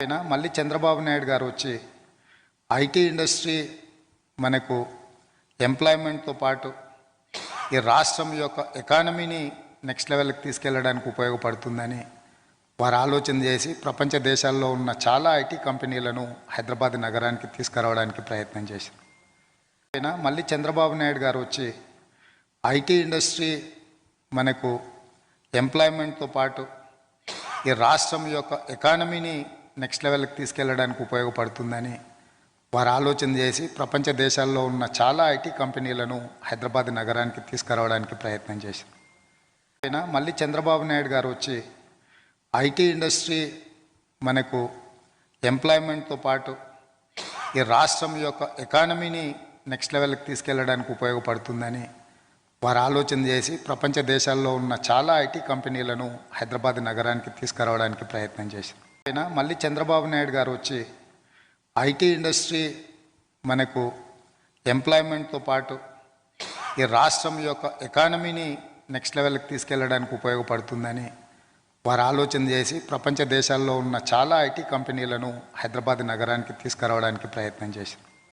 అయినా మళ్ళీ చంద్రబాబు నాయుడు గారు వచ్చి ఐటీ ఇండస్ట్రీ మనకు ఎంప్లాయ్మెంట్తో పాటు ఈ రాష్ట్రం యొక్క ఎకానమీని నెక్స్ట్ లెవెల్కి తీసుకెళ్ళడానికి ఉపయోగపడుతుందని వారు ఆలోచన చేసి ప్రపంచ దేశాల్లో ఉన్న చాలా ఐటీ కంపెనీలను హైదరాబాద్ నగరానికి తీసుకురావడానికి ప్రయత్నం చేశారు. అయినా మళ్ళీ చంద్రబాబు నాయుడు గారు వచ్చి ఐటీ ఇండస్ట్రీ మనకు ఎంప్లాయ్మెంట్తో పాటు ఈ రాష్ట్రం యొక్క ఎకానమీని నెక్స్ట్ లెవెల్కి తీసుకెళ్ళడానికి ఉపయోగపడుతుందని వారు ఆలోచన చేసి ప్రపంచ దేశాల్లో ఉన్న చాలా ఐటీ కంపెనీలను హైదరాబాద్ నగరానికి తీసుకురావడానికి ప్రయత్నం చేశారు. అయినా మళ్ళీ చంద్రబాబు నాయుడు గారు వచ్చి ఐటీ ఇండస్ట్రీ మనకు ఎంప్లాయ్మెంట్తో పాటు ఈ రాష్ట్రం యొక్క ఎకానమీని నెక్స్ట్ లెవెల్కి తీసుకెళ్ళడానికి ఉపయోగపడుతుందని వారు ఆలోచన చేసి ప్రపంచ దేశాల్లో ఉన్న చాలా ఐటీ కంపెనీలను హైదరాబాద్ నగరానికి తీసుకురావడానికి ప్రయత్నం చేశారు. అయినా మళ్ళీ చంద్రబాబు నాయుడు గారు వచ్చి ఐటీ ఇండస్ట్రీ మనకు ఎంప్లాయ్మెంట్తో పాటు ఈ రాష్ట్రం యొక్క ఎకానమీని నెక్స్ట్ లెవెల్కి తీసుకెళ్ళడానికి ఉపయోగపడుతుందని వారు ఆలోచన చేసి ప్రపంచ దేశాల్లో ఉన్న చాలా ఐటీ కంపెనీలను హైదరాబాద్ నగరానికి తీసుకురావడానికి ప్రయత్నం చేశారు.